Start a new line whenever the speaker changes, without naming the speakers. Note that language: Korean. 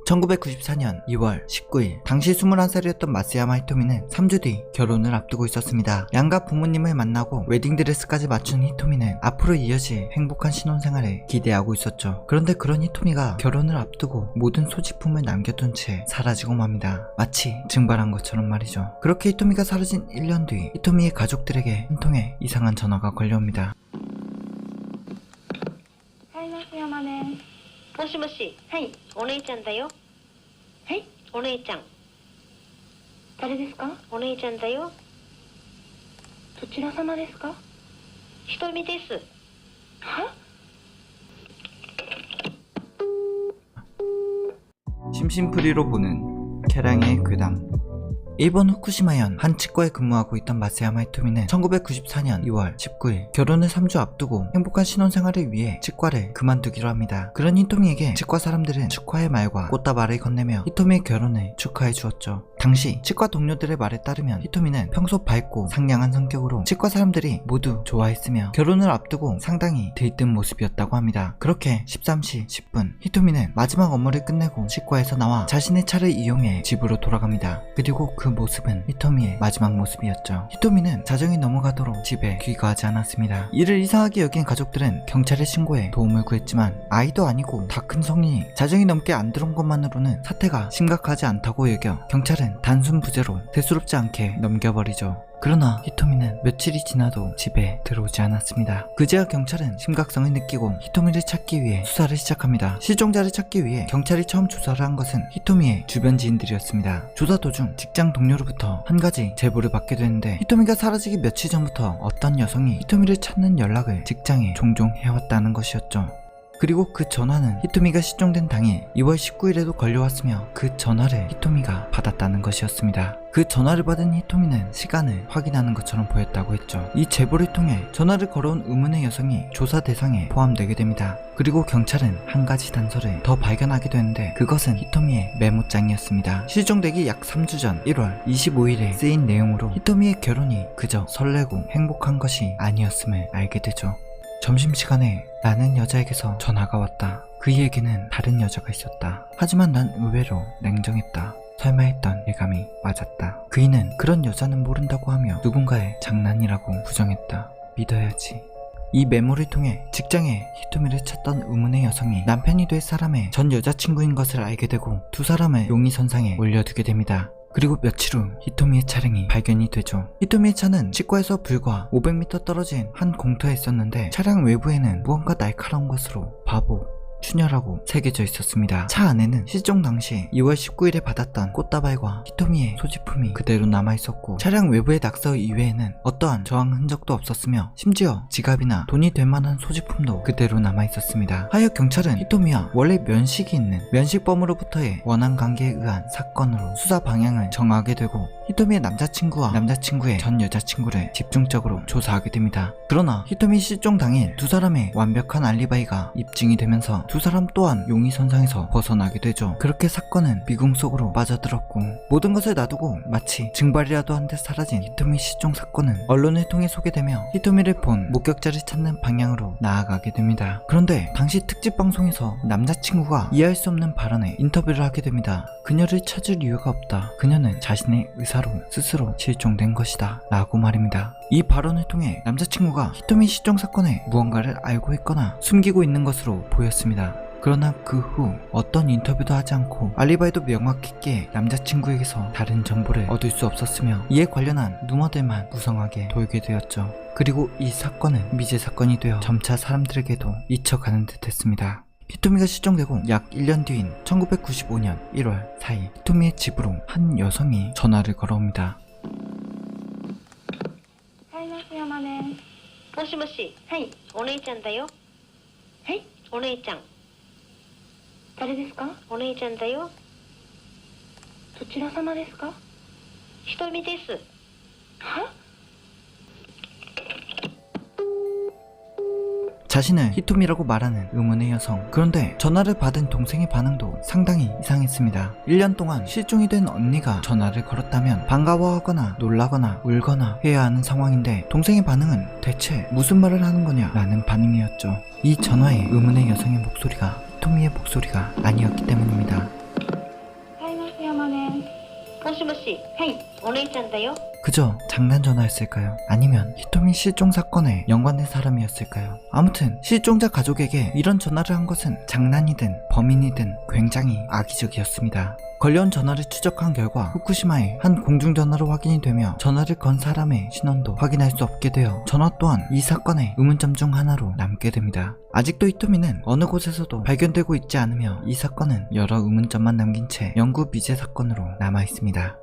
1994년 2월 19일 당시 21살이었던 마쓰야마 히토미는 3주 뒤 결혼을 앞두고 있었습니다. 양가 부모님을 만나고 웨딩드레스까지 맞춘 히토미는 앞으로 이어질 행복한 신혼생활을 기대하고 있었죠. 그런데 그런 히토미가 결혼을 앞두고 모든 소지품을 남겨둔 채 사라지고 맙니다. 마치 증발한 것처럼 말이죠. 그렇게 히토미가 사라진 1년 뒤 히토미의 가족들에게 한 통의 이상한 전화가 걸려옵니다.
もしもし、はい、お姉ちゃんだよ。はい、お姉ちゃん。誰ですか？お姉ちゃんだよ。どちら様ですか？ひとみです。は？
심심풀이로 보는 케랑의 괴담. 일본 후쿠시마현 한 치과에 근무하고 있던 마쓰야마 히토미는 1994년 2월 19일 결혼을 3주 앞두고 행복한 신혼생활을 위해 치과를 그만두기로 합니다. 그런 히토미에게 치과 사람들은 축하의 말과 꽃다발을 건네며 히토미의 결혼을 축하해 주었죠. 당시 치과 동료들의 말에 따르면 히토미는 평소 밝고 상냥한 성격으로 치과 사람들이 모두 좋아했으며 결혼을 앞두고 상당히 들뜬 모습이었다고 합니다. 그렇게 13시 10분 히토미는 마지막 업무를 끝내고 치과에서 나와 자신의 차를 이용해 집으로 돌아갑니다. 그리고 그 모습은 히토미의 마지막 모습이었죠. 히토미는 자정이 넘어가도록 집에 귀가하지 않았습니다. 이를 이상하게 여긴 가족들은 경찰에 신고해 도움을 구했지만 아이도 아니고 다 큰 성인이 자정이 넘게 안 들어온 것만으로는 사태가 심각하지 않다고 여겨 경찰은 단순 부재로 대수롭지 않게 넘겨버리죠. 그러나 히토미는 며칠이 지나도 집에 들어오지 않았습니다. 그제야 경찰은 심각성을 느끼고 히토미를 찾기 위해 수사를 시작합니다. 실종자를 찾기 위해 경찰이 처음 조사를 한 것은 히토미의 주변 지인들이었습니다. 조사 도중 직장 동료로부터 한 가지 제보를 받게 되는데 히토미가 사라지기 며칠 전부터 어떤 여성이 히토미를 찾는 연락을 직장에 종종 해왔다는 것이었죠. 그리고 그 전화는 히토미가 실종된 당일 2월 19일에도 걸려왔으며 그 전화를 히토미가 받았다는 것이었습니다. 그 전화를 받은 히토미는 시간을 확인하는 것처럼 보였다고 했죠. 이 제보를 통해 전화를 걸어온 의문의 여성이 조사 대상에 포함되게 됩니다. 그리고 경찰은 한 가지 단서를 더 발견하게 되는데 그것은 히토미의 메모장이었습니다. 실종되기 약 3주 전 1월 25일에 쓰인 내용으로 히토미의 결혼이 그저 설레고 행복한 것이 아니었음을 알게 되죠. 점심시간에 나는 여자에게서 전화가 왔다. 그이에게는 다른 여자가 있었다. 하지만 난 의외로 냉정했다. 설마 했던 예감이 맞았다. 그이는 그런 여자는 모른다고 하며 누군가의 장난이라고 부정했다. 믿어야지. 이 메모를 통해 직장에 히토미를 찾던 의문의 여성이 남편이 될 사람의 전 여자친구인 것을 알게 되고 두 사람을 용의선상에 올려두게 됩니다. 그리고 며칠 후 히토미의 차량이 발견이 되죠. 히토미의 차는 치과에서 불과 500m 떨어진 한 공터에 있었는데 차량 외부에는 무언가 날카로운 것으로 바보, 춘혈하고 새겨져 있었습니다. 차 안에는 실종 당시 2월 19일에 받았던 꽃다발과 히토미의 소지품이 그대로 남아있었고 차량 외부의 낙서 이외에는 어떠한 저항 흔적도 없었으며 심지어 지갑이나 돈이 될 만한 소지품도 그대로 남아있었습니다. 하여 경찰은 히토미와 원래 면식이 있는 면식범으로부터의 원한 관계에 의한 사건으로 수사 방향을 정하게 되고 히토미의 남자친구와 남자친구의 전 여자친구를 집중적으로 조사하게 됩니다. 그러나 히토미 실종 당일 두 사람의 완벽한 알리바이가 입증이 되면서 두 사람 또한 용의선상에서 벗어나게 되죠. 그렇게 사건은 미궁 속으로 빠져들었고 모든 것을 놔두고 마치 증발이라도 한 듯 사라진 히토미 실종 사건은 언론을 통해 소개되며 히토미를 본 목격자를 찾는 방향으로 나아가게 됩니다. 그런데 당시 특집 방송에서 남자친구가 이해할 수 없는 발언에 인터뷰를 하게 됩니다. 그녀를 찾을 이유가 없다. 그녀는 자신의 의사로 스스로 실종된 것이다 라고 말입니다. 이 발언을 통해 남자친구가 히토미 실종 사건에 무언가를 알고 있거나 숨기고 있는 것으로 보였습니다. 그러나 그 후 어떤 인터뷰도 하지 않고 알리바이도 명확했기에 남자친구에게서 다른 정보를 얻을 수 없었으며 이에 관련한 루머들만 무성하게 돌게 되었죠. 그리고 이 사건은 미제 사건이 되어 점차 사람들에게도 잊혀가는 듯 했습니다. 히토미가 실종되고 약 1년 뒤인 1995년 1월 4일 히토미의 집으로 한 여성이 전화를 걸어옵니다.
もしもし、はい、お姉ちゃんだよ。はい、お姉ちゃん。誰ですか？お姉ちゃんだよ。どちら様ですか？ひとみです。は？
자신을 히토미라고 말하는 의문의 여성. 그런데 전화를 받은 동생의 반응도 상당히 이상했습니다. 1년 동안 실종이 된 언니가 전화를 걸었다면 반가워하거나 놀라거나 울거나 해야 하는 상황인데 동생의 반응은 대체 무슨 말을 하는 거냐 라는 반응이었죠. 이 전화에 의문의 여성의 목소리가 히토미의 목소리가 아니었기 때문입니다.
しもし。はい、お姉ちゃんだよ。
그저 장난 전화였을까요? 아니면 히토미 실종 사건에 연관된 사람이었을까요? 아무튼 실종자 가족에게 이런 전화를 한 것은 장난이든 범인이든 굉장히 악의적이었습니다. 걸려온 전화를 추적한 결과 후쿠시마의 한 공중전화로 확인이 되며 전화를 건 사람의 신원도 확인할 수 없게 되어 전화 또한 이 사건의 의문점 중 하나로 남게 됩니다. 아직도 히토미는 어느 곳에서도 발견되고 있지 않으며 이 사건은 여러 의문점만 남긴 채 영구 미제 사건으로 남아 있습니다.